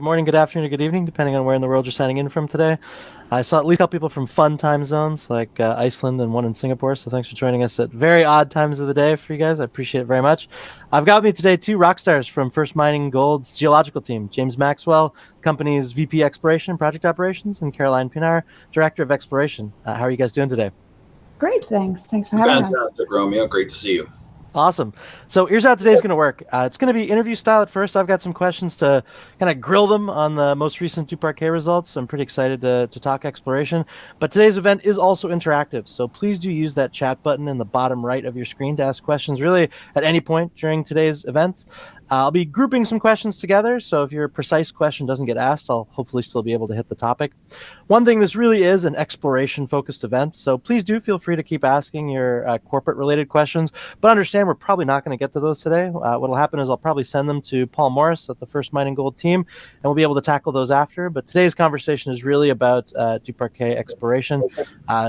morning, good afternoon, or good evening, depending on where in the world you're signing in from today. I saw at least a couple people from fun time zones like Iceland and one in Singapore. So thanks for joining us at very odd times of the day for you guys. I appreciate it very much. I've got with me today two rock stars from First Mining Gold's geological team, James Maxwell, company's VP Exploration and Project Operations, and Caroline Pienaar, Director of Exploration. How are you guys doing today? Great, thanks. Thanks for having us. Fantastic, Romeo. Great to see you. Awesome. So here's how today's going to work. It's going to be interview style at first. I've got some questions to kind of grill them on the most recent Duparquet results. I'm pretty excited to talk exploration. But today's event is also interactive. So please do use that chat button in the bottom right of your screen to ask questions really at any point during today's event. I'll be grouping some questions together, so if your precise question doesn't get asked, I'll hopefully still be able to hit the topic. One thing, this really is an exploration-focused event, so please do feel free to keep asking your corporate-related questions, but understand we're probably not going to get to those today. What'll happen is I'll probably send them to Paul Morris at the First Mining Gold team, and we'll be able to tackle those after, but today's conversation is really about Duparquet exploration.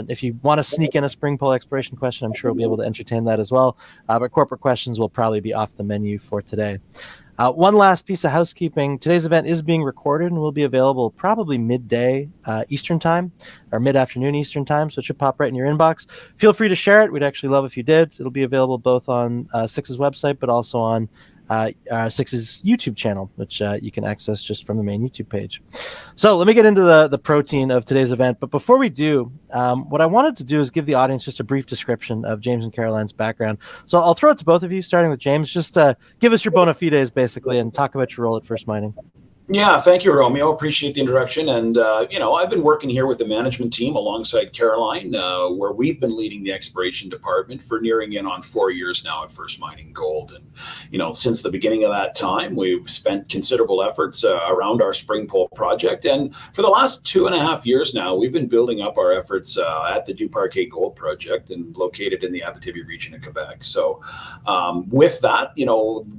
If you want to sneak in a spring pole exploration question, I'm sure we'll be able to entertain that as well, but corporate questions will probably be off the menu for today. One last piece of housekeeping. Today's event is being recorded and will be available probably midday Eastern time or mid-afternoon Eastern time, so it should pop right in your inbox. Feel free to share it. We'd actually love if you did. It'll be available both on Six's website, but also on Six's YouTube channel, which you can access just from the main YouTube page. So let me get into the protein of today's event. But before we do, what I wanted to do is give the audience just a brief description of James and Caroline's background. So I'll throw it to both of you, starting with James. Just give us your bona fides, basically, and talk about your role at First Mining. Yeah, thank you, Romeo. Appreciate the introduction. And, I've been working here with the management team alongside Caroline, where we've been leading the exploration department for nearing in on 4 years now at First Mining Gold. And, since the beginning of that time, we've spent considerable efforts around our Spring Pole project. And for the last 2.5 years now, we've been building up our efforts at the Duparquet Gold Project and located in the Abitibi region of Quebec. So with that,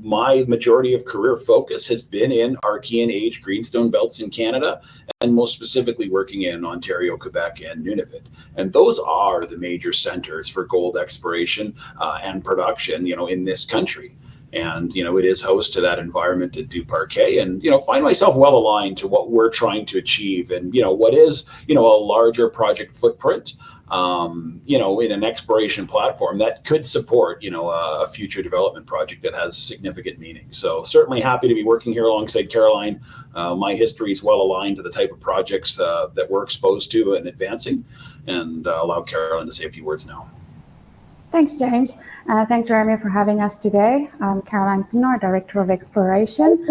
my majority of career focus has been in Archean age greenstone belts in Canada, and most specifically working in Ontario, Quebec, and Nunavut. And those are the major centers for gold exploration and production, in this country. And, it is host to that environment at Duparquet, and, find myself well aligned to what we're trying to achieve and, what is, a larger project footprint, in an exploration platform that could support, a future development project that has significant meaning. So certainly happy to be working here alongside Caroline. My history is well aligned to the type of projects that we're exposed to and advancing, and allow Caroline to say a few words now. Thanks, James. Thanks, Romeo, for having us today. I'm Caroline Pienaar, Director of Exploration.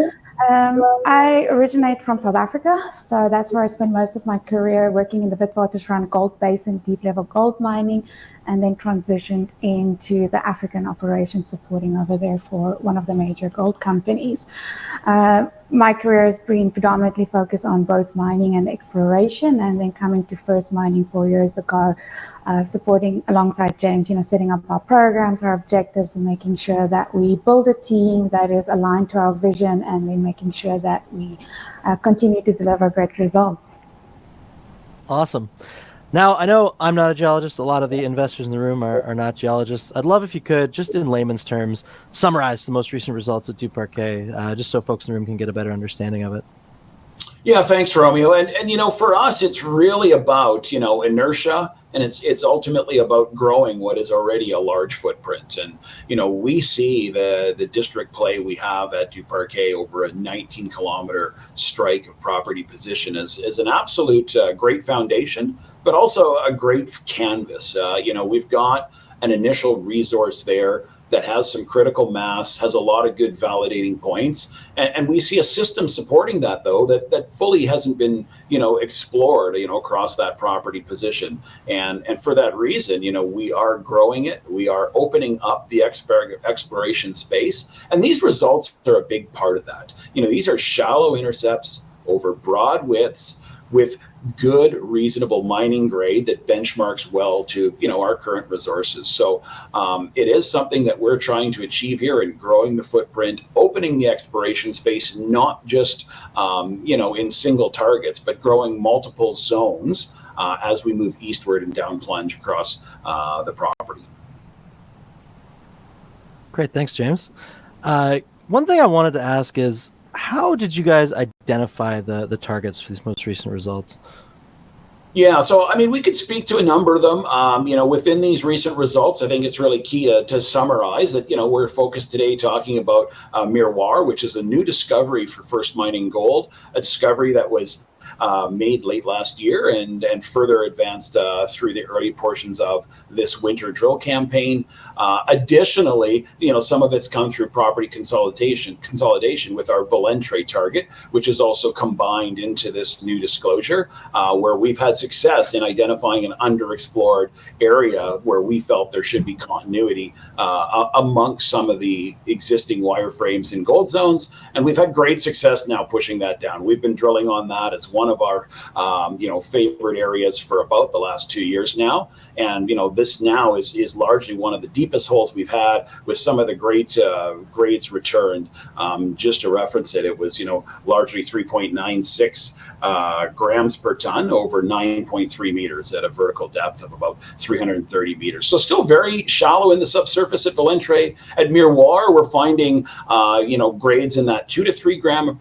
I originate from South Africa, so that's where I spent most of my career working in the Witwatersrand Gold Basin, deep-level gold mining, and then transitioned into the African operations supporting over there for one of the major gold companies. My career has been predominantly focused on both mining and exploration, and then coming to First Mining 4 years ago, supporting alongside James, setting up our programs, our objectives, and making sure that we build a team that is aligned to our vision, and then making sure that we continue to deliver great results. Awesome. Now, I know I'm not a geologist. A lot of the investors in the room are not geologists. I'd love if you could, just in layman's terms, summarize the most recent results at Duparquet, just so folks in the room can get a better understanding of it. Yeah, thanks, Romeo. And for us, it's really about, inertia, and it's ultimately about growing what is already a large footprint. And, we see the district play we have at Duparquet over a 19-kilometer strike of property position as an absolute great foundation, but also a great canvas. We've got an initial resource there that has some critical mass, has a lot of good validating points. And we see a system supporting that, though, that fully hasn't been, explored, across that property position. And for that reason, we are growing it. We are opening up the exploration space. And these results are a big part of that. These are shallow intercepts over broad widths with good, reasonable mining grade that benchmarks well to, our current resources. So it is something that we're trying to achieve here in growing the footprint, opening the exploration space, not just, in single targets, but growing multiple zones as we move eastward and down plunge across the property. Great. Thanks, James. One thing I wanted to ask is, how did you guys identify the targets for these most recent results? Yeah, so I mean, we could speak to a number of them. Within these recent results, I think it's really key to summarize that. We're focused today talking about Miroir, which is a new discovery for First Mining Gold, a discovery that was made late last year and further advanced through the early portions of this winter drill campaign. Additionally, some of it's come through property consolidation with our Valentre target, which is also combined into this new disclosure, where we've had success in identifying an underexplored area where we felt there should be continuity amongst some of the existing wireframes in gold zones. And we've had great success now pushing that down. We've been drilling on that as one of our favorite areas for about the last 2 years now. And this now is largely one of the deepest holes we've had, with some of the great grades returned. Just to reference it, it was largely 3.96 grams per ton over 9.3 meters at a vertical depth of about 330 meters. So still very shallow in the subsurface at Valentre. At Miroir, we're finding grades in that 2 to 3 gram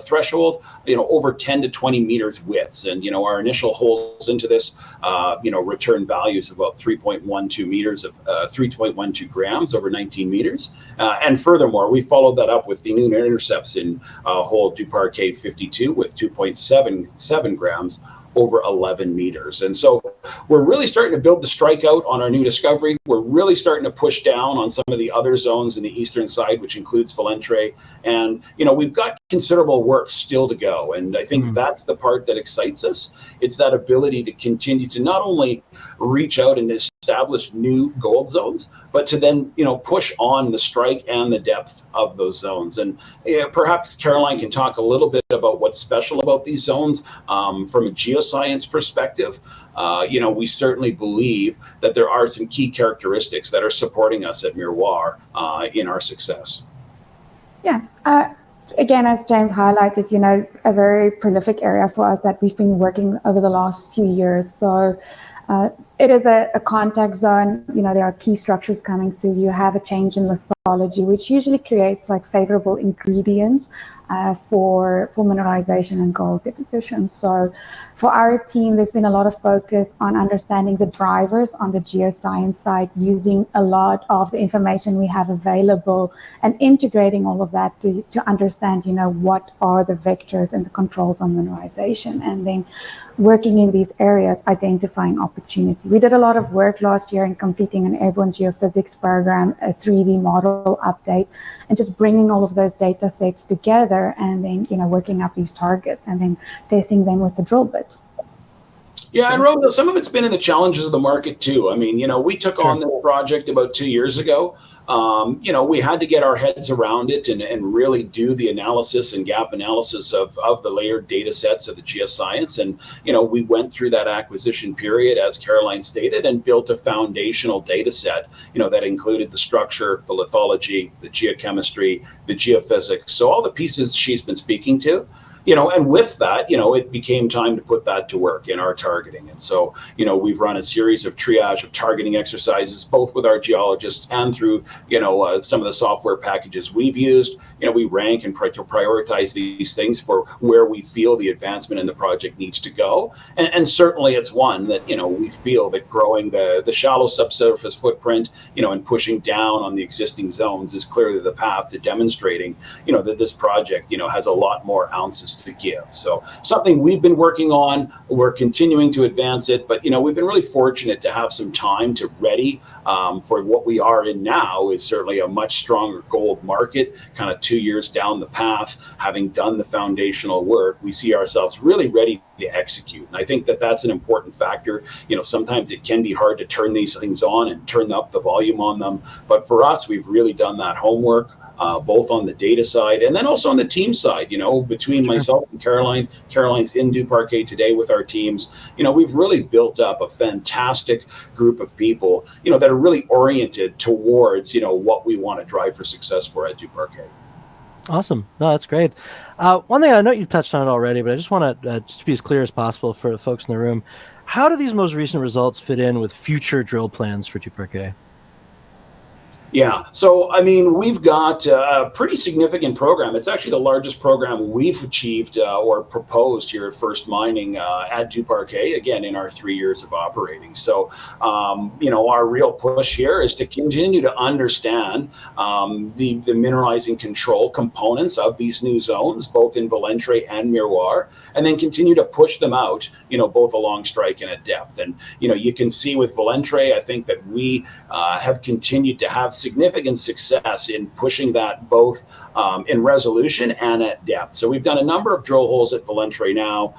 threshold, over 10 to 20 meters widths. And our initial holes into this return values of about 3.12 meters of 3.12 grams over 19 meters. And furthermore, we followed that up with the new intercepts in hole Duparquet 52 with 2.77 grams over 11 meters. And so we're really starting to build the strike out on our new discovery. We're really starting to push down on some of the other zones in the eastern side, which includes Valentre. And, we've got considerable work still to go. And I think that's the part that excites us. It's that ability to continue to not only reach out and establish new gold zones, but to then, push on the strike and the depth of those zones. And perhaps Caroline can talk a little bit about what's special about these zones from a geoscience perspective. We certainly believe that there are some key characteristics that are supporting us at Miroir in our success. Yeah. Again, as James highlighted, a very prolific area for us that we've been working over the last few years. So it is a contact zone. There are key structures coming through. You have a change in lithology, which usually creates favorable ingredients for mineralization and gold deposition. So for our team, there's been a lot of focus on understanding the drivers on the geoscience side, using a lot of the information we have available and integrating all of that to understand, what are the vectors and the controls on mineralization, and then working in these areas, identifying opportunity. We did a lot of work last year in completing an airborne geophysics program, a 3D model update, and just bringing all of those data sets together and then, working up these targets and then testing them with the drill bit. Yeah, and Rob, some of it's been in the challenges of the market too. I mean, we took on this project about 2 years ago. We had to get our heads around it and really do the analysis and gap analysis of the layered data sets of the geoscience. And, we went through that acquisition period, as Caroline stated, and built a foundational data set, that included the structure, the lithology, the geochemistry, the geophysics. So all the pieces she's been speaking to. And with that, it became time to put that to work in our targeting. And so, we've run a series of triage of targeting exercises, both with our geologists and through, some of the software packages we've used. We rank and prioritize these things for where we feel the advancement in the project needs to go. And certainly it's one that, we feel that growing the shallow subsurface footprint, and pushing down on the existing zones is clearly the path to demonstrating, that this project, has a lot more ounces to give. So something we've been working on, we're continuing to advance it, but we've been really fortunate to have some time to ready for what we are in now is certainly a much stronger gold market, kind of 2 years down the path. Having done the foundational work, we see ourselves really ready to execute. And I think that that's an important factor. Sometimes it can be hard to turn these things on and turn up the volume on them, but for us, we've really done that homework. Both on the data side and then also on the team side, between myself and Caroline's in Duparquet today with our teams, we've really built up a fantastic group of people, that are really oriented towards, what we want to drive for success for at Duparquet. Awesome. No, that's great. One thing, I know you've touched on it already, but I just want to just be as clear as possible for the folks in the room. How do these most recent results fit in with future drill plans for Duparquet? Yeah. So, I mean, we've got a pretty significant program. It's actually the largest program we've achieved or proposed here at First Mining at Duparquet, again, in our 3 years of operating. So, our real push here is to continue to understand the mineralizing control components of these new zones, both in Valentre and Miroir, and then continue to push them out, both along strike and at depth. And, you can see with Valentre, I think that we have continued to have significant success in pushing that both in resolution and at depth. So we've done a number of drill holes at Valentre now.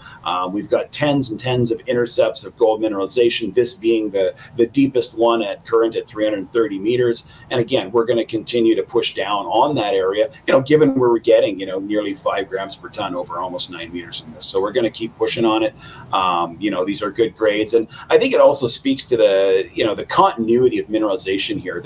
We've got tens and tens of intercepts of gold mineralization, this being the deepest one at current at 330 meters. And again, we're going to continue to push down on that area, given where we're getting, nearly 5 grams per ton over almost 9 meters in this. So we're going to keep pushing on it. These are good grades. And I think it also speaks to the continuity of mineralization here.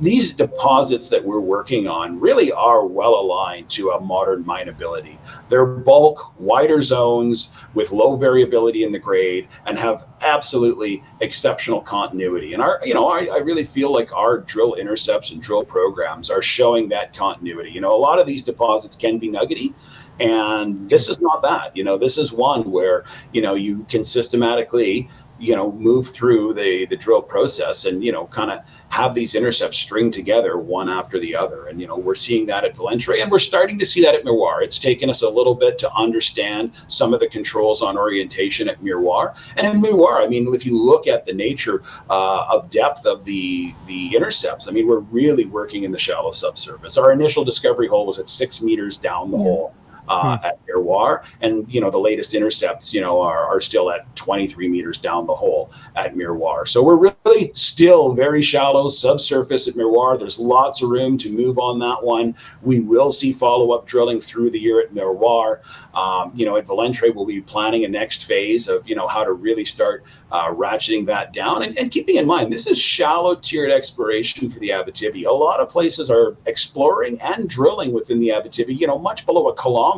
These deposits that we're working on really are well aligned to a modern mineability. They're bulk, wider zones with low variability in the grade and have absolutely exceptional continuity. And I really feel like our drill intercepts and drill programs are showing that continuity. A lot of these deposits can be nuggety, and this is not that. This is one where you can systematically move through the drill process and kind of have these intercepts string together one after the other. And we're seeing that at Valentre, and we're starting to see that at Miroir. It's taken us a little bit to understand some of the controls on orientation at Miroir. And in Miroir, I mean, if you look at the nature of depth of the intercepts, I mean, we're really working in the shallow subsurface. Our initial discovery hole was at 6 meters down the hole. At Miroir, and the latest intercepts are still at 23 meters down the hole at Miroir. So we're really still very shallow subsurface at Miroir. There's lots of room to move on that one. We will see follow-up drilling through the year at Miroir. At Valentre, we'll be planning a next phase of how to really start ratcheting that down, and keeping in mind this is shallow tiered exploration for the Abitibi. A lot of places are exploring and drilling within the Abitibi, much below a kilometer.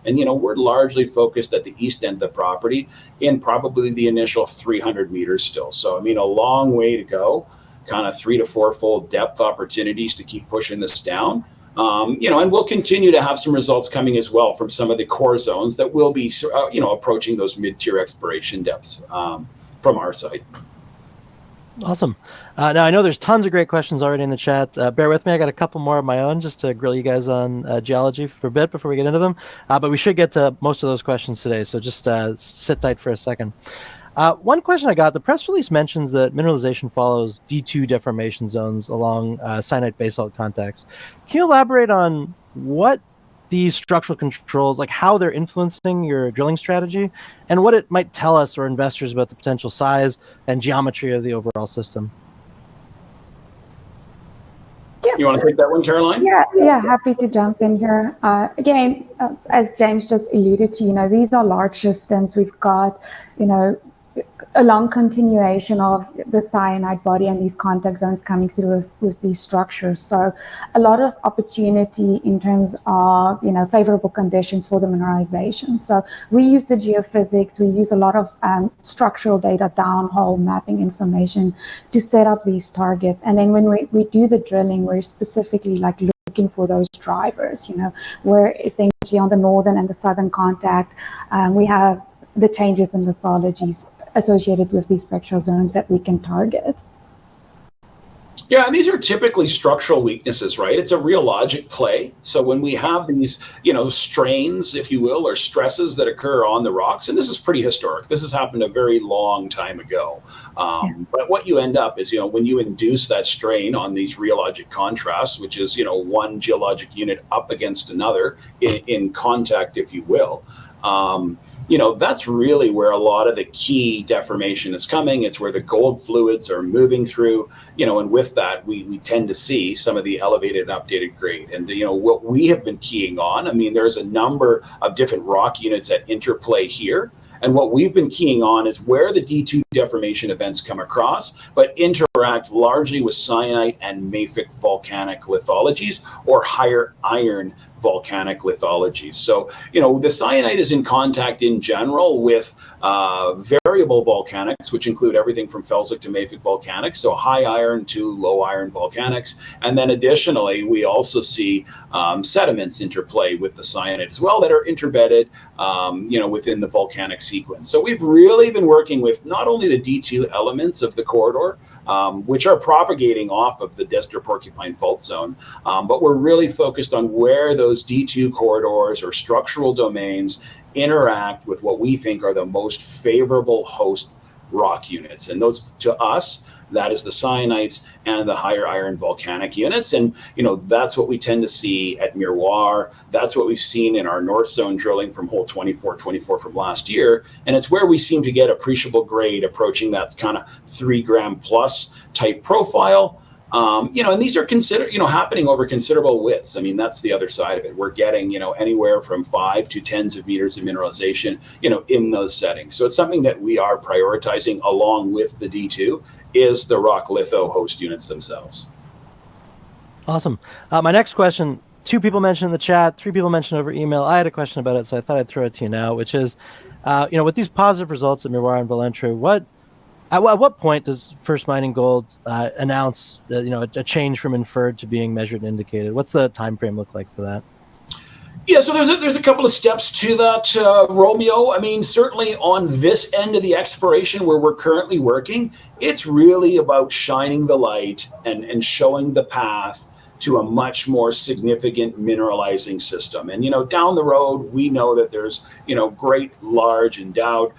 And, we're largely focused at the east end of the property in probably the initial 300 meters still. So, I mean, a long way to go, kind of 3 to 4 fold depth opportunities to keep pushing this down. And we'll continue to have some results coming as well from some of the core zones that will be, approaching those mid-tier exploration depths from our side. Awesome. Now, I know there's tons of great questions already in the chat. Bear with me. I got a couple more of my own just to grill you guys on geology for a bit before we get into them. But we should get to most of those questions today, so just sit tight for a second. One question I got, the press release mentions that mineralization follows D2 deformation zones along syenite basalt contacts. Can you elaborate on what these structural controls, like how they're influencing your drilling strategy, and what it might tell us or investors about the potential size and geometry of the overall system? Yeah. You want to take that one, Caroline? Yeah, happy to jump in here. Again, as James just alluded to, these are large systems. We've got, a long continuation of the cyanide body and these contact zones coming through with these structures. So a lot of opportunity in terms of, favorable conditions for the mineralization. So we use the geophysics, we use a lot of structural data, downhole mapping information to set up these targets. And then when we do the drilling, we're specifically looking for those drivers, where essentially on the northern and the southern contact, we have the changes in lithologies associated with these spectral zones that we can target. Yeah, and these are typically structural weaknesses, right? It's a real logic play. So when we have these, strains, if you will, or stresses that occur on the rocks, and this is pretty historic. This has happened a very long time ago. But what you end up is, when you induce that strain on these rheologic contrasts, which is, one geologic unit up against another in contact, if you will, that's really where a lot of the key deformation is coming. It's where the gold fluids are moving through, and with that, we tend to see some of the elevated and updated grade. And, what we have been keying on, I mean, there's a number of different rock units that interplay here. And what we've been keying on is where the D2 deformation events come across, but interact largely with syenite and mafic volcanic lithologies or higher iron volcanic lithologies. So, the syenite is in contact in general with variable volcanics, which include everything from felsic to mafic volcanics, so high iron to low iron volcanics. And then additionally, we also see sediments interplay with the syenite as well that are interbedded, within the volcanic sequence. So we've really been working with not only the D2 elements of the corridor, which are propagating off of the Destor Porcupine Fault Zone, but we're really focused on where those D2 corridors or structural domains interact with what we think are the most favorable host rock units. And those, to us, that is the syenites and the higher iron volcanic units. And, that's what we tend to see at Miroir. That's what we've seen in our North Zone drilling from hole 24 from last year. And it's where we seem to get appreciable grade approaching that kind of 3 gram plus type profile. And these are happening over considerable widths. I mean, that's the other side of it. We're getting, anywhere from 5 to tens of meters of mineralization, in those settings. So it's something that we are prioritizing along with the D2 is the rock litho host units themselves. Awesome. My next question, 2 people mentioned in the chat, 3 people mentioned over email. I had a question about it, so I thought I'd throw it to you now, which is, with these positive results at Miroir and Valentre, at what point does First Mining Gold announce a change from inferred to being measured and indicated? What's the time frame look like for that? Yeah, so there's a couple of steps to that, Romeo. I mean, certainly on this end of the exploration where we're currently working, it's really about shining the light and showing the path to a much more significant mineralizing system. And, down the road, we know that there's, great, large, endowed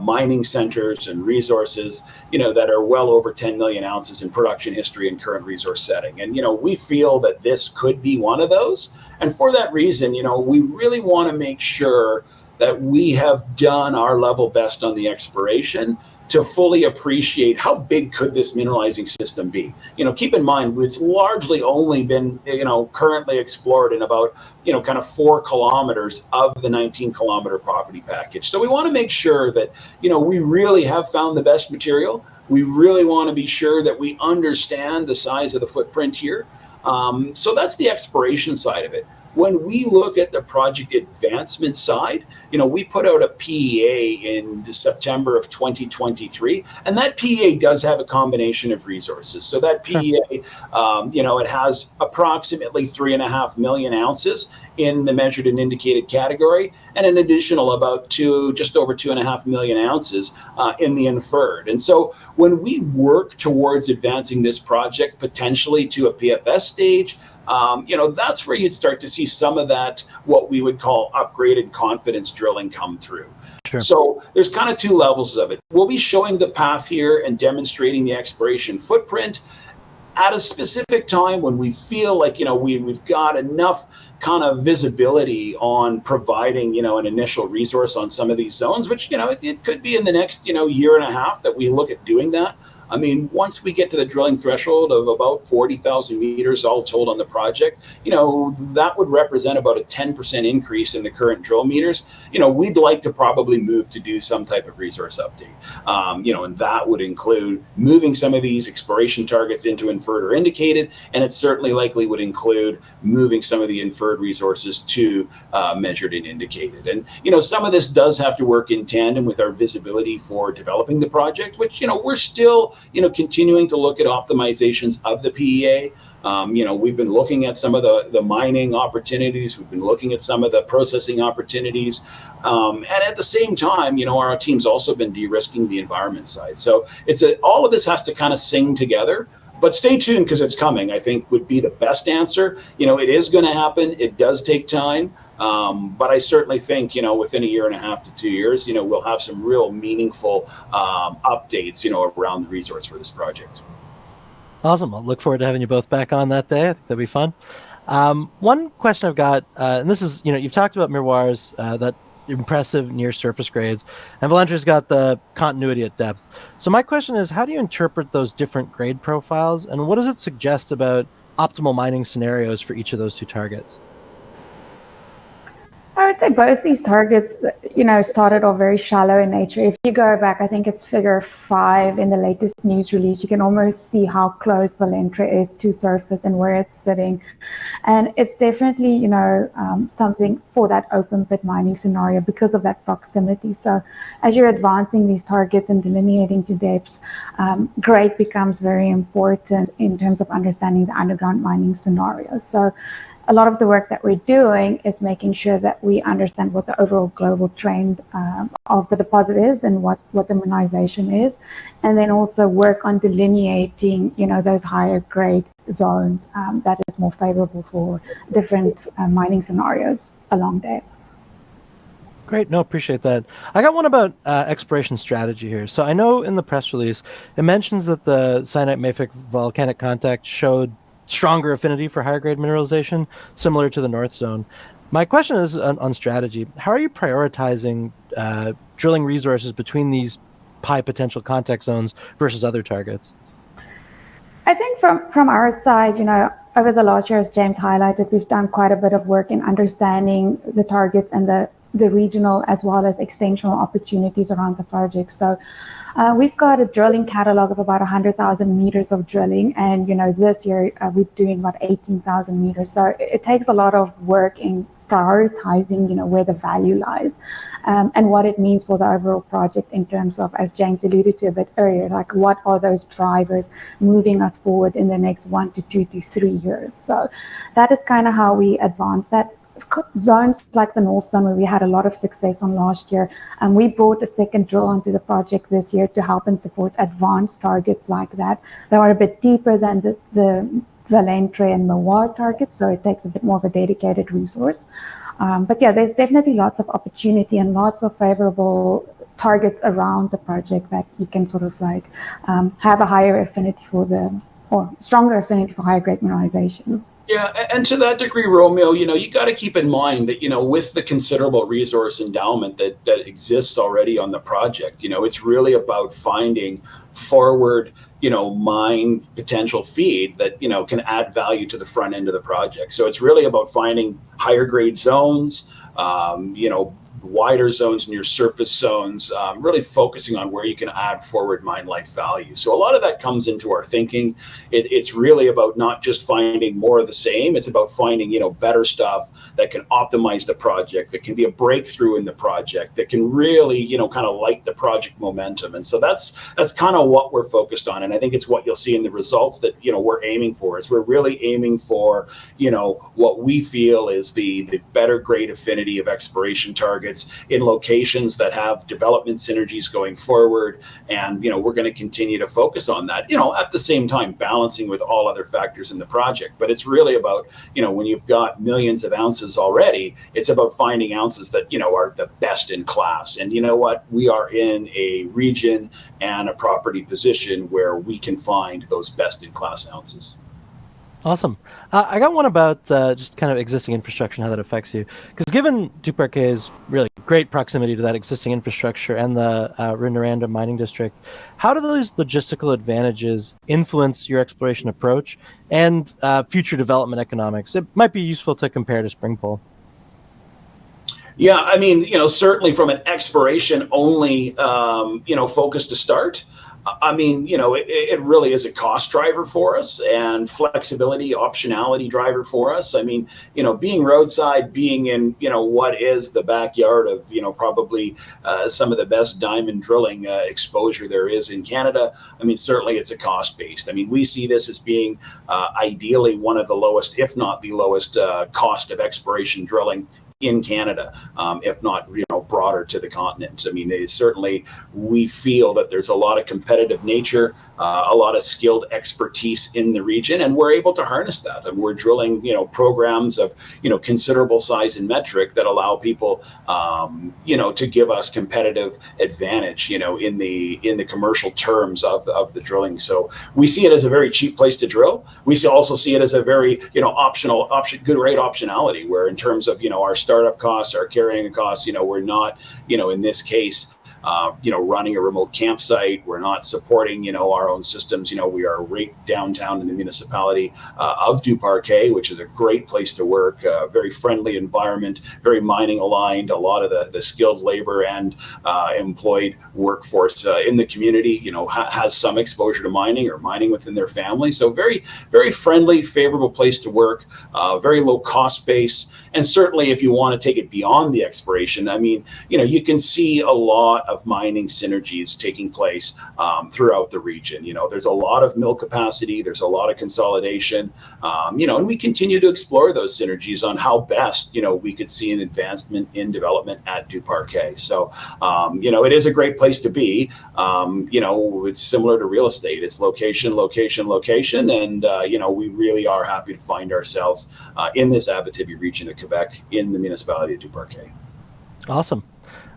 mining centers and resources, that are well over 10 million ounces in production history and current resource setting. And, we feel that this could be one of those. And for that reason, we really want to make sure that we have done our level best on the exploration to fully appreciate how big could this mineralizing system be. Keep in mind, it's largely only been, currently explored in about, kind of 4 kilometers of the 19-kilometer property package. So we want to make sure that, we really have found the best material. We really want to be sure that we understand the size of the footprint here. So that's the exploration side of it. When we look at the project advancement side, we put out a PEA in September of 2023, and that PEA does have a combination of resources. So that PEA, it has approximately 3.5 million ounces in the measured and indicated category, and an additional about just over 2.5 million ounces in the inferred. And so when we work towards advancing this project potentially to a PFS stage, that's where you'd start to see some of that, what we would call upgraded confidence drilling come through. Sure. So there's kind of 2 levels of it. We'll be showing the path here and demonstrating the exploration footprint at a specific time when we feel like, we've got enough kind of visibility on providing, an initial resource on some of these zones, which, it could be in the next, year and a half that we look at doing that. I mean, once we get to the drilling threshold of about 40,000 meters all told on the project, that would represent about a 10% increase in the current drill meters. We'd like to probably move to do some type of resource update. And that would include moving some of these exploration targets into inferred or indicated, and it certainly likely would include moving some of the inferred resources to measured and indicated. And, some of this does have to work in tandem with our visibility for developing the project, which, we're still continuing to look at optimizations of the PEA. We've been looking at some of the mining opportunities. We've been looking at some of the processing opportunities. And at the same time, our team's also been de-risking the environment side. So all of this has to kind of sing together. But stay tuned because it's coming, I think, would be the best answer. It is going to happen. It does take time. But I certainly think, within a year and a half to 2 years, we'll have some real meaningful updates, around the resource for this project. Awesome. I'll look forward to having you both back on that day. I think that'd be fun. One question I've got, and this is, you've talked about Miroir's, that impressive near surface grades, and Valentre's got the continuity at depth. So my question is, how do you interpret those different grade profiles, and what does it suggest about optimal mining scenarios for each of those 2 targets? I would would say both these targets, started off very shallow in nature. If you go back, I think it's figure 5 in the latest news release, you can almost see how close Valentre is to surface and where it's sitting. And it's definitely, something for that open pit mining scenario because of that proximity. So as you're advancing these targets and delineating to depths, grade becomes very important in terms of understanding the underground mining scenarios. So a lot of the work that we're doing is making sure that we understand what the overall global trend of the deposit is and what the mineralization is, and then also work on delineating, those higher grade zones that is more favorable for different mining scenarios along depth. Great, no, appreciate that. I got one about exploration strategy here. So I know in the press release, it mentions that the cyanite-mafic volcanic contact showed stronger affinity for higher grade mineralization, similar to the North Zone. My question is on strategy. How are you prioritizing drilling resources between these high potential contact zones versus other targets? I think from our side, over the last year, as James highlighted, we've done quite a bit of work in understanding the targets and the regional as well as extensional opportunities around the project. So we've got a drilling catalog of about 100,000 meters of drilling, and this year we're doing about 18,000 meters. So it takes a lot of work in prioritizing where the value lies and what it means for the overall project in terms of, as James alluded to a bit earlier, like what are those drivers moving us forward in the next 1 to 2 to 3 years. So that is kind of how we advance that. Zones like the North Zone, where we had a lot of success on last year, and we brought a second drill onto the project this year to help and support advanced targets like that. They are a bit deeper than the Valentre and Miroir targets, so it takes a bit more of a dedicated resource. But yeah, there's definitely lots of opportunity and lots of favorable targets around the project that you can sort of like have a higher affinity or stronger affinity for higher grade mineralization. Yeah, and to that degree, Romeo, you got to keep in mind that, with the considerable resource endowment that exists already on the project, it's really about finding forward, mine potential feed that, can add value to the front end of the project. So it's really about finding higher grade zones, wider zones near surface zones, really focusing on where you can add forward mine life value. So a lot of that comes into our thinking. It's really about not just finding more of the same, it's about finding, better stuff that can optimize the project, that can be a breakthrough in the project, that can really, kind of light the project momentum. And so that's kind of what we're focused on. And I think it's what you'll see in the results that, we're aiming for, is we're really aiming for, what we feel is the better grade affinity of exploration targets in locations that have development synergies going forward. And, we're going to continue to focus on that, at the same time balancing with all other factors in the project. But it's really about, when you've got millions of ounces already, it's about finding ounces that, are the best in class. And you know what? We are in a region and a property position where we can find those best in class ounces. Awesome. I got one about just kind of existing infrastructure and how that affects you. Because given Duparquet's really great proximity to that existing infrastructure and the Rinaranda mining district, how do those logistical advantages influence your exploration approach and future development economics? It might be useful to compare to Springpole. Yeah, I mean, certainly from an exploration only, focus to start. I mean, it really is a cost driver for us and flexibility, optionality driver for us. I mean, being roadside, being in, what is the backyard of, probably some of the best diamond drilling exposure there is in Canada. I mean, certainly it's a cost based. I mean, we see this as being ideally one of the lowest, if not the lowest cost of exploration drilling in Canada, if not, broader to the continent. I mean, we feel that there's a lot of competitive nature, a lot of skilled expertise in the region, and we're able to harness that. And we're drilling, programs of, considerable size and metric that allow people, to give us competitive advantage, in the commercial terms of the drilling. So we see it as a very cheap place to drill. We also see it as a very, good rate optionality, where in terms of, our startup costs, our carrying costs, we're not, in this case, running a remote campsite. We're not supporting, our own systems. We are right downtown in the municipality of Duparquet, which is a great place to work, very friendly environment, very mining aligned, a lot of the skilled labor and employed workforce in the community, has some exposure to mining or mining within their family. So very, very friendly, favorable place to work, very low cost base. And certainly if you want to take it beyond the exploration, I mean, you can see a lot of mining synergies taking place throughout the region. There's a lot of mill capacity, there's a lot of consolidation, and we continue to explore those synergies on how best, we could see an advancement in development at Duparquet. So, it is a great place to be. It's similar to real estate. It's location, location, location. And, we really are happy to find ourselves in this Abitibi region of Quebec in the municipality of Duparquet. Awesome.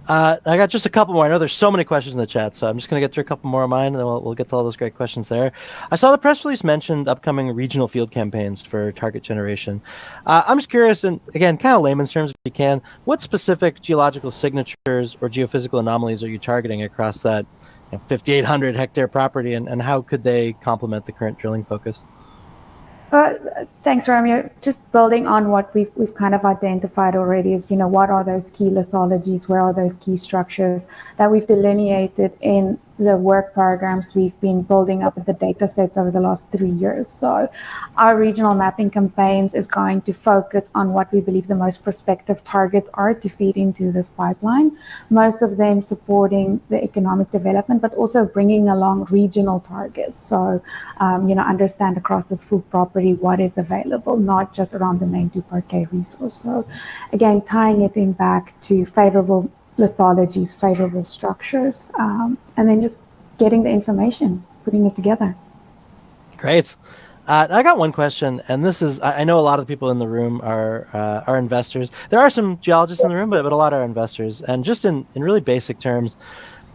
I got just a couple more. I know there's so many questions in the chat, so I'm just going to get through a couple more of mine, and then we'll get to all those great questions there. I saw the press release mentioned upcoming regional field campaigns for target generation. I'm just curious, and again, kind of layman's terms if you can, what specific geological signatures or geophysical anomalies are you targeting across that 5,800 hectare property, and how could they complement the current drilling focus? Thanks, Romeo. Just building on what we've kind of identified already is, what are those key lithologies? Where are those key structures that we've delineated in the work programs we've been building up at the data sets over the last 3 years. So our regional mapping campaigns is going to focus on what we believe the most prospective targets are to feed into this pipeline. Most of them supporting the economic development, but also bringing along regional targets. So, understand across this full property what is available, not just around the main Duparquet resource. So again, tying it in back to favorable lithologies, favorable structures, and then just getting the information, putting it together. Great. I got one question, and this is, I know a lot of the people in the room are investors. There are some geologists in the room, but a lot are investors. And just in really basic terms,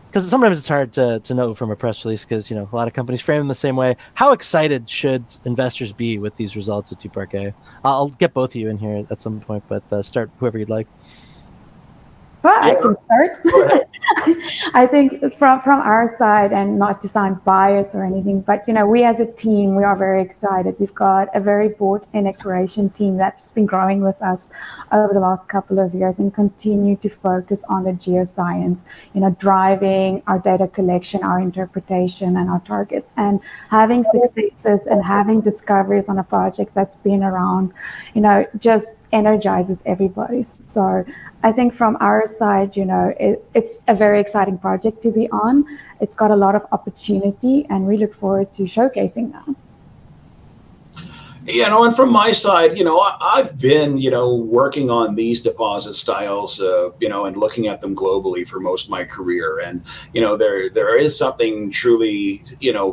because sometimes it's hard to know from a press release because, a lot of companies frame them the same way. How excited should investors be with these results at Duparquet? I'll get both of you in here at some point, but start whoever you'd like. Well, I can start. I think from our side, and not to sound biased or anything, but we as a team, we are very excited. We've got a very bought-in exploration team that's been growing with us over the last couple of years and continue to focus on the geoscience, driving our data collection, our interpretation, and our targets, and having successes and having discoveries on a project that's been around, just energizes everybody. So I think from our side, it's a very exciting project to be on. It's got a lot of opportunity, and we look forward to showcasing that. And from my side, I've been, working on these deposit styles, and looking at them globally for most of my career. And, there is something truly,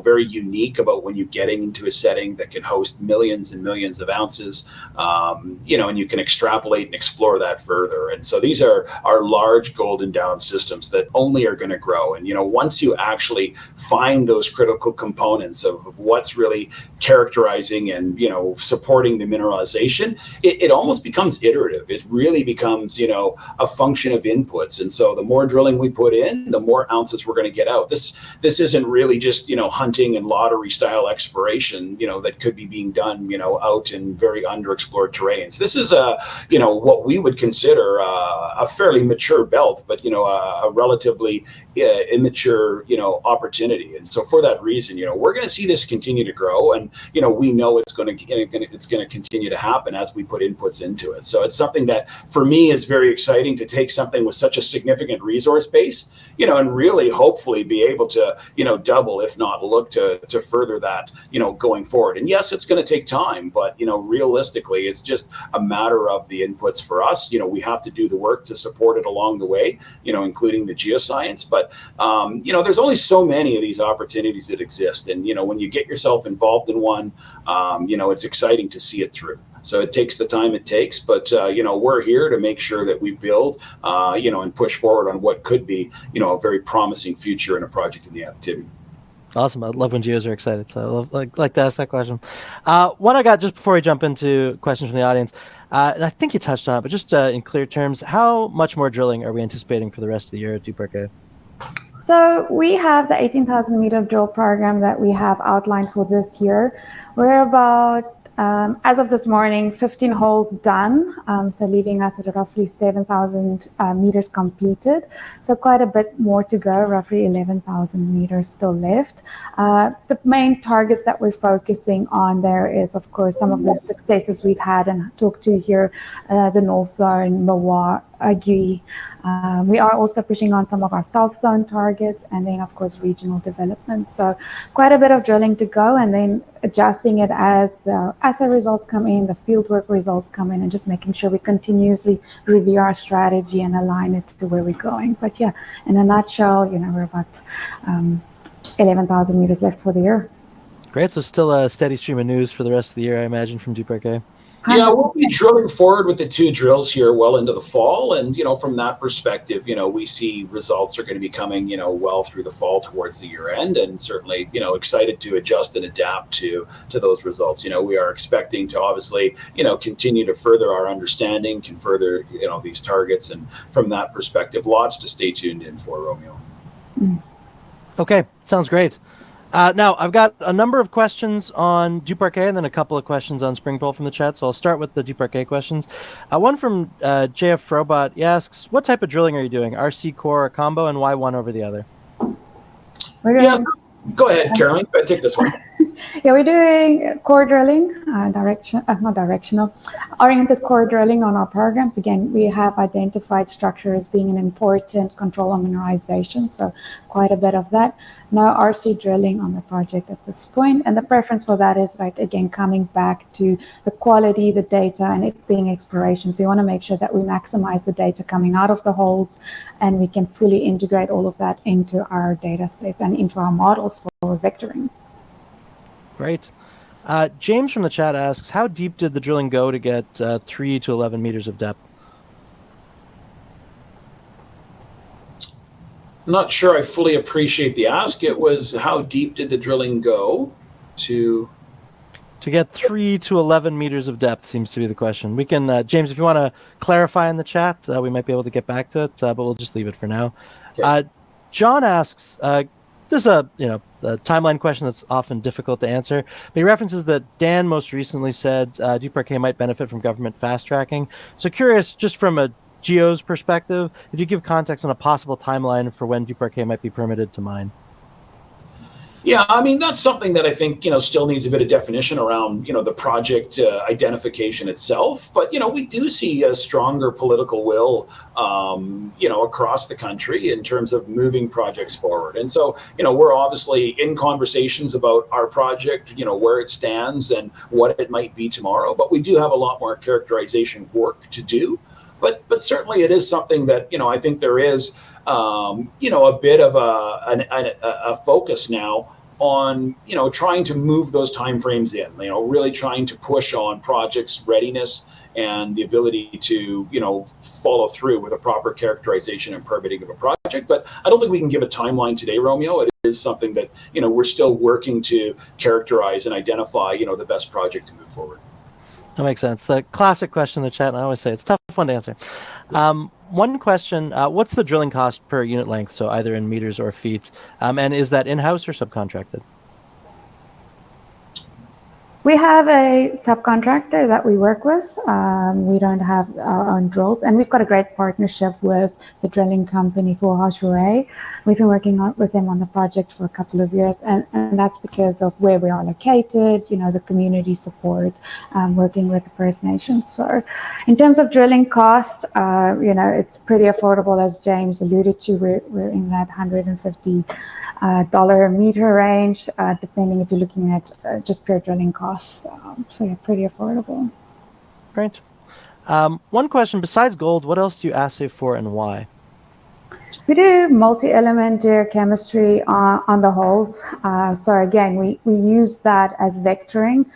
very unique about when you get into a setting that can host millions and millions of ounces, and you can extrapolate and explore that further. And so these are large gold endowed systems that only are going to grow. And, once you actually find those critical components of what's really characterizing and, supporting the mineralization, it almost becomes iterative. It really becomes, a function of inputs. And so the more drilling we put in, the more ounces we're going to get out. This isn't really just, hunting and lottery style exploration, that could be being done, out in very underexplored terrains. This is what we would consider a fairly mature belt, but, a relatively immature, opportunity. And so for that reason, we're going to see this continue to grow, and, we know it's going to continue to happen as we put inputs into it. So it's something that for me is very exciting to take something with such a significant resource base, and really hopefully be able to, double, if not look to further that, going forward. And yes, it's going to take time, but, realistically, it's just a matter of the inputs for us. We have to do the work to support it along the way, including the geoscience. But, there's only so many of these opportunities that exist. And, when you get yourself involved in one, it's exciting to see it through. So it takes the time it takes, but we're here to make sure that we build, and push forward on what could be, a very promising future in a project in the Abitibi. Awesome. I love when geos are excited. So I love like to ask that question. One I got just before we jump into questions from the audience, and I think you touched on it, but just in clear terms, how much more drilling are we anticipating for the rest of the year at Duparquet? So we have the 18,000 meter drill program that we have outlined for this year. We're about, as of this morning, 15 holes done, so leaving us at roughly 7,000 meters completed. So quite a bit more to go, roughly 11,000 meters still left. The main targets that we're focusing on there is, of course, some of the successes we've had and talked to here, the North Zone, Miroir, we are also pushing on some of our South Zone targets, and then of course regional development. So quite a bit of drilling to go, and then adjusting it as the assay results come in, the fieldwork results come in, and just making sure we continuously review our strategy and align it to where we're going. But yeah, in a nutshell, we're about 11,000 meters left for the year. Great. So still a steady stream of news for the rest of the year, I imagine, from Duparquet. Yeah, we'll be drilling forward with the 2 drills here well into the fall. And, from that perspective, we see results are going to be coming, well through the fall towards the year end. And certainly, excited to adjust and adapt to those results. We are expecting to obviously, continue to further our understanding, can further, these targets. And from that perspective, lots to stay tuned in for, Romeo. Okay, sounds great. Now, I've got a number of questions on Duparquet and then a couple of questions on Springpole from the chat. So I'll start with the Duparquet questions. One from JF Robot. He asks, what type of drilling are you doing? RC core or combo, and why one over the other? Yes, go ahead, Caroline. Take this one. Yeah, we're doing core drilling, oriented core drilling on our programs. Again, we have identified structure as being an important control on mineralization, so quite a bit of that. No RC drilling on the project at this point, and the preference for that is, again, coming back to the quality, the data, and it being exploration. So you want to make sure that we maximize the data coming out of the holes, and we can fully integrate all of that into our data sets and into our models for vectoring. Great. James from the chat asks, how deep did the drilling go to get 3 to 11 meters of depth? I'm not sure I fully appreciate the ask. It was, how deep did the drilling go to get 3 to 11 meters of depth seems to be the question. We can, James, if you want to clarify in the chat, we might be able to get back to it, but we'll just leave it for now. Okay. John asks, this is a timeline question that's often difficult to answer, but he references that Dan most recently said Duparquet might benefit from government fast tracking. So curious, just from a geo's perspective, if you give context on a possible timeline for when Duparquet might be permitted to mine. Yeah, I mean, that's something that I think, still needs a bit of definition around, the project identification itself. But, we do see a stronger political will, across the country in terms of moving projects forward. And so, we're obviously in conversations about our project, where it stands and what it might be tomorrow. But we do have a lot more characterization work to do. But certainly it is something that, I think there is, a bit of a focus now on, trying to move those timeframes in, really trying to push on projects' readiness and the ability to, follow through with a proper characterization and permitting of a project. But I don't think we can give a timeline today, Romeo. It is something that, we're still working to characterize and identify, the best project to move forward. That makes sense. A classic question in the chat, and I always say it's a tough one to answer. One question, what's the drilling cost per unit length, so either in meters or feet? And is that in-house or subcontracted? We have a subcontractor that we work with. We don't have our own drills, and we've got a great partnership with the drilling company for Hashuray. We've been working with them on the project for a couple of years, and that's because of where we are located, the community support, working with the First Nations. So in terms of drilling costs, it's pretty affordable, as James alluded to. We're in that $150 a meter range, depending if you're looking at just pure drilling costs. So yeah, pretty affordable. Great. One question, besides gold, what else do you assay for and why? We do multi-element geochemistry on the holes. So again, we use that as vectoring,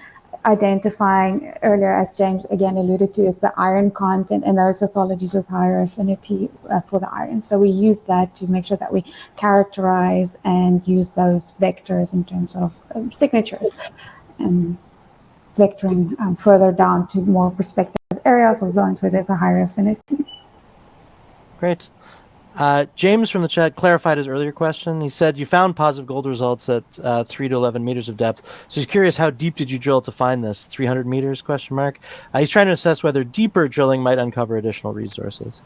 identifying earlier, as James again alluded to, is the iron content and those pathologies with higher affinity for the iron. So we use that to make sure that we characterize and use those vectors in terms of signatures and vectoring further down to more prospective areas or zones where there's a higher affinity. Great. James from the chat clarified his earlier question. He said you found positive gold results at 3 to 11 meters of depth. So he's curious, how deep did you drill to find this? 300 meters? Question mark. He's trying to assess whether deeper drilling might uncover additional resources.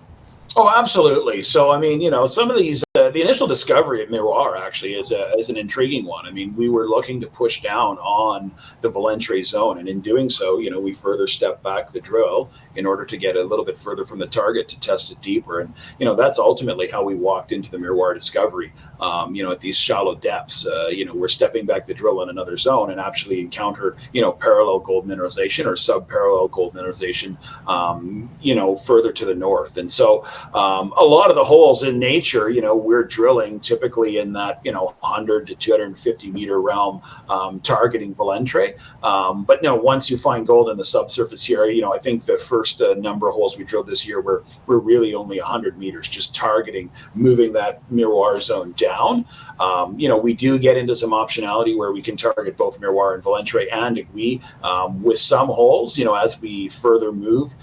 Oh, absolutely. So, I mean, some of these, the initial discovery at Miroir actually is an intriguing one. I mean, we were looking to push down on the Valentre zone, and in doing so, we further stepped back the drill in order to get a little bit further from the target to test it deeper. And, that's ultimately how we walked into the Miroir discovery, at these shallow depths. We're stepping back the drill in another zone and actually encounter, parallel gold mineralization or sub-parallel gold mineralization, further to the north. And so, a lot of the holes in nature, we're drilling typically in that, 100 to 250 meter realm, targeting Valentre. But no, once you find gold in the subsurface here, I think the first number of holes we drilled this year were really only 100 meters, just targeting moving that Miroir zone down. We do get into some optionality where we can target both Miroir and Valentre and Aiguille, with some holes, as we further move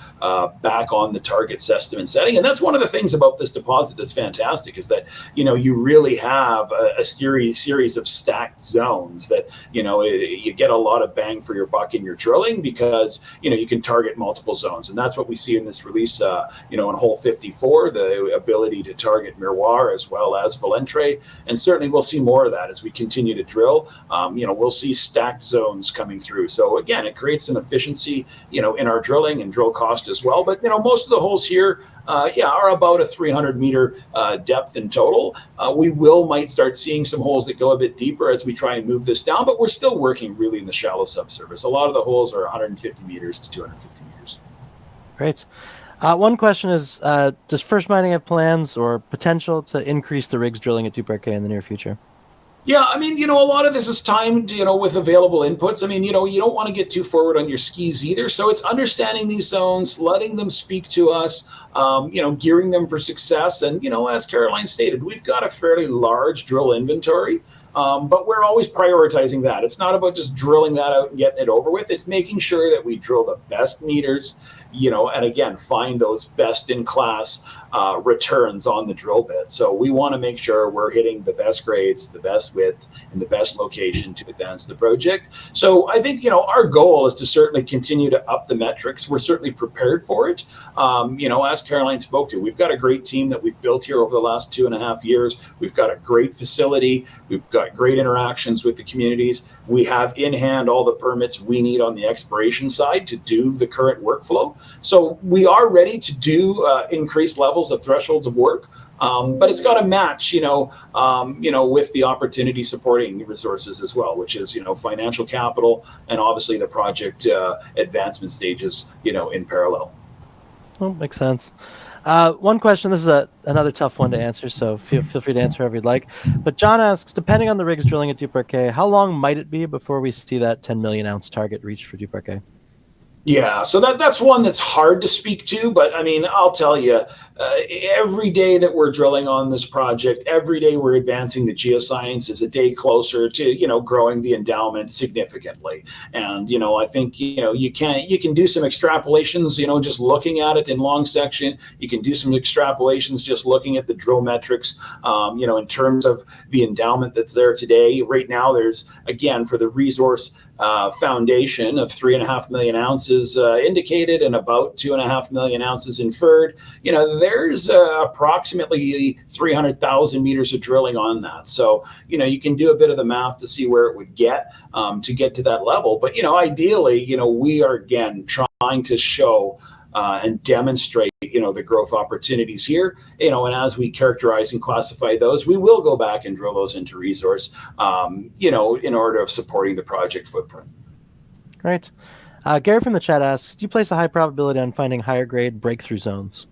back on the target system and setting. And that's one of the things about this deposit that's fantastic, is that you really have a series of stacked zones that you get a lot of bang for your buck in your drilling, because you can target multiple zones. And that's what we see in this release, in hole 54, the ability to target Miroir as well as Valentre. And certainly we'll see more of that as we continue to drill. We'll see stacked zones coming through. So again, it creates some efficiency in our drilling and drill cost as well. But most of the holes here are about a 300 meter depth in total. We might start seeing some holes that go a bit deeper as we try and move this down, but we're still working really in the shallow subsurface. A lot of the holes are 150 meters to 250 meters. Great. One question is, does First Mining have plans or potential to increase the rigs drilling at Duparquet in the near future? Yeah, I mean, a lot of this is timed, with available inputs. I mean, you don't want to get too forward on your skis either. So it's understanding these zones, letting them speak to us, gearing them for success. And, as Caroline stated, we've got a fairly large drill inventory. But we're always prioritizing that. It's not about just drilling that out and getting it over with. It's making sure that we drill the best meters, and again, find those best in class returns on the drill bit. So we want to make sure we're hitting the best grades, the best width, and the best location to advance the project. So I think, our goal is to certainly continue to up the metrics. We're certainly prepared for it. As Caroline spoke to, we've got a great team that we've built here over the last 2.5 years. We've got a great facility. We've got great interactions with the communities. We have in hand all the permits we need on the exploration side to do the current workflow. So we are ready to do increased levels of thresholds of work, but it's got to match, with the opportunity supporting resources as well, which is, financial capital and obviously the project advancement stages, in parallel. Well, makes sense. One question, this is another tough one to answer, so feel free to answer however you'd like. But John asks, depending on the rigs drilling at Duparquet, how long might it be before we see that 10 million ounce target reached for Duparquet? Yeah, so that's one that's hard to speak to, but I mean, I'll tell you, every day that we're drilling on this project, every day we're advancing the geoscience is a day closer to, growing the endowment significantly. And, I think, you can do some extrapolations, just looking at it in long section. You can do some extrapolations just looking at the drill metrics, in terms of the endowment that's there today. Right now, there's, again, for the resource foundation of 3.5 million ounces indicated and about 2.5 million ounces inferred, there's approximately 300,000 meters of drilling on that. So, you can do a bit of the math to see where it would get to get to that level. But, ideally, we are, again, trying to show and demonstrate, the growth opportunities here, and as we characterize and classify those, we will go back and drill those into resource, in order of supporting the project footprint. Great. Gary from the chat asks, do you place a high probability on finding higher grade breakthrough zones?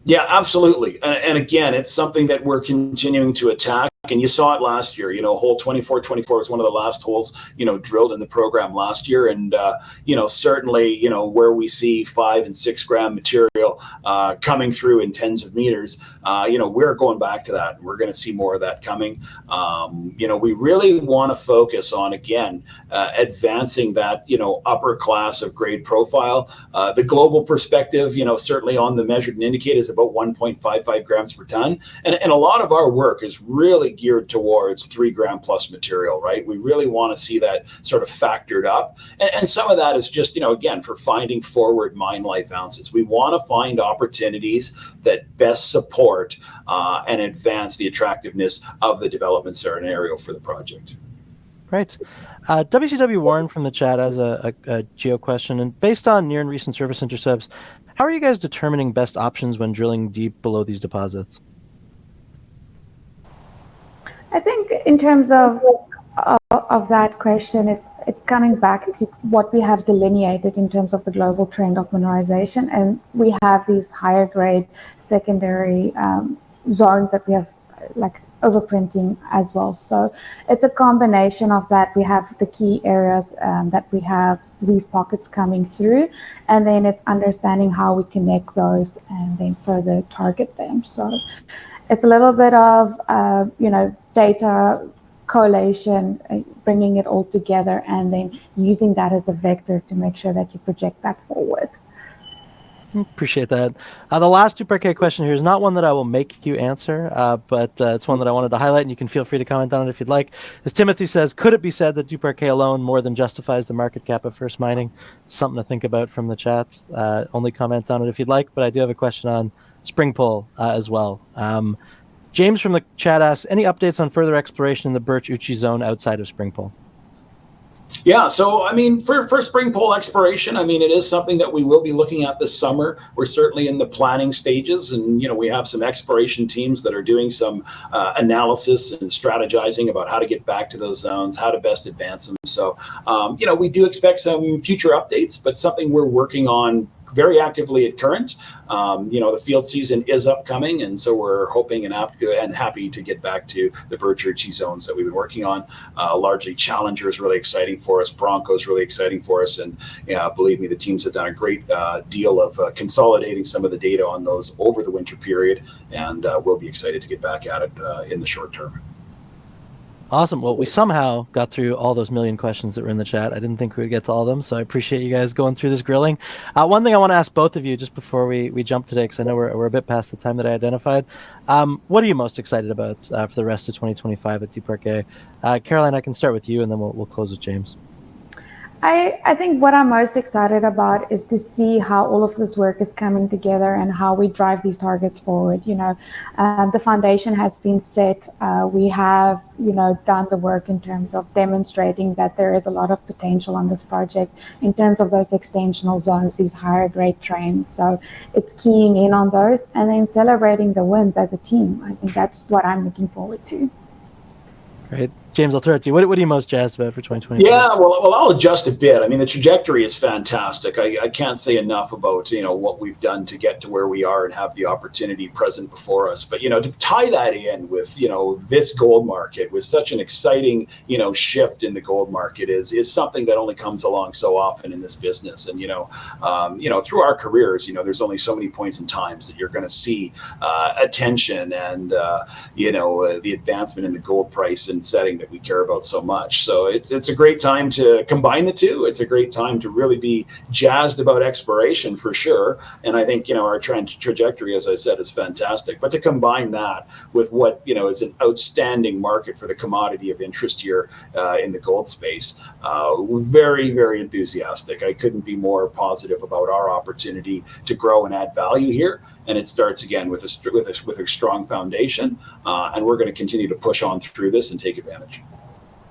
Yeah, absolutely. And again, it's something that we're continuing to attack. and you saw it last year. Hole 2424 was one of the last holes, drilled in the program last year. And, certainly, where we see 5 and 6 gram material coming through in tens of meters, we're going back to that. We're going to see more of that coming. We really want to focus on, again, advancing that, upper class of grade profile. The global perspective, certainly on the measured and indicated is about 1.55 grams per ton. And a lot of our work is really geared towards 3 gram plus material, right? We really want to see that sort of factored up. And some of that is just, again, for finding forward mine life ounces. We want to find opportunities that best support and advance the attractiveness of the development scenario for the project. Right. WCW Warren from the chat has a geo question. And based on near and recent surface intercepts, how are you guys determining best options when drilling deep below these deposits? I think in terms of that question, it's coming back to what we have delineated in terms of the global trend of mineralization, and we have these higher grade secondary zones that we have like overprinting as well. So it's a combination of that. We have the key areas that we have these pockets coming through, and then it's understanding how we connect those and then further target them. So it's a little bit of data collation, bringing it all together, and then using that as a vector to make sure that you project that forward. Appreciate that. The last Duparquet question here is not one that I will make you answer, but it's one that I wanted to highlight, and you can feel free to comment on it if you'd like. As Timothy says, could it be said that Duparquet alone more than justifies the market cap of First Mining? Something to think about from the chat. Only comment on it if you'd like, but I do have a question on Springpole as well. James from the chat asks, any updates on further exploration in the Birch-Uchi zone outside of Springpole? Yeah, so for Springpole exploration, it is something that we will be looking at this summer. We're certainly in the planning stages, and we have some exploration teams that are doing some analysis and strategizing about how to get back to those zones, how to best advance them. So, we do expect some future updates, but something we're working on very actively at current. The field season is upcoming, and so we're hoping and happy to get back to the Birch-Uchi zones that we've been working on. Largely Challenger is really exciting for us. Bronco is really exciting for us, and believe me, the teams have done a great deal of consolidating some of the data on those over the winter period, and we'll be excited to get back at it in the short term. Awesome. Well, we somehow got through all those million questions that were in the chat. I didn't think we would get to all of them, so I appreciate you guys going through this grilling. One thing I want to ask both of you just before we jump today, because I know we're a bit past the time that I identified. What are you most excited about for the rest of 2025 at Duparquet? Caroline, I can start with you, and then we'll close with James. I think what I'm most excited about is to see how all of this work is coming together and how we drive these targets forward. The foundation has been set. We have, done the work in terms of demonstrating that there is a lot of potential on this project in terms of those extensional zones, these higher grade trends. So it's keying in on those and then celebrating the wins as a team. I think that's what I'm looking forward to. Great. James, I'll throw it to you. What are you most jazzed about for 2020? Yeah, well, I'll adjust a bit. The trajectory is fantastic. I can't say enough about, what we've done to get to where we are and have the opportunity present before us. But, to tie that in with, this gold market with such an exciting, shift in the gold market is something that only comes along so often in this business. And, through our careers, there's only so many points in times that you're going to see attention and, the advancement in the gold price and setting that we care about so much. So it's a great time to combine the two. It's a great time to really be jazzed about exploration for sure. And I think, our trajectory, as I said, is fantastic. But to combine that with what, is an outstanding market for the commodity of interest here in the gold space, very, very enthusiastic. I couldn't be more positive about our opportunity to grow and add value here. And it starts again with a strong foundation, and we're going to continue to push on through this and take advantage.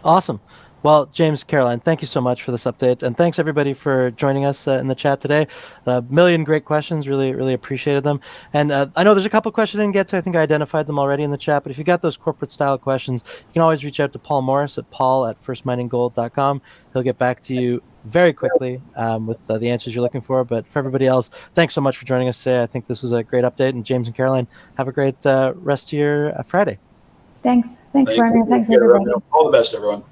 Awesome. Well, James, Caroline, thank you so much for this update, and thanks everybody for joining us in the chat today. A million great questions, really, really appreciated them. And I know there's a couple questions I didn't get to. I think I identified them already in the chat, but if you got those corporate style questions, you can always reach out to Paul Morris at paul@firstmininggold.com. He'll get back to you very quickly with the answers you're looking for. But for everybody else, thanks so much for joining us today. I think this was a great update, and James and Caroline, have a great rest of your Friday. Thanks, Thanks. Romeo. Thanks, Take care, everybody. Romeo. All the best, everyone.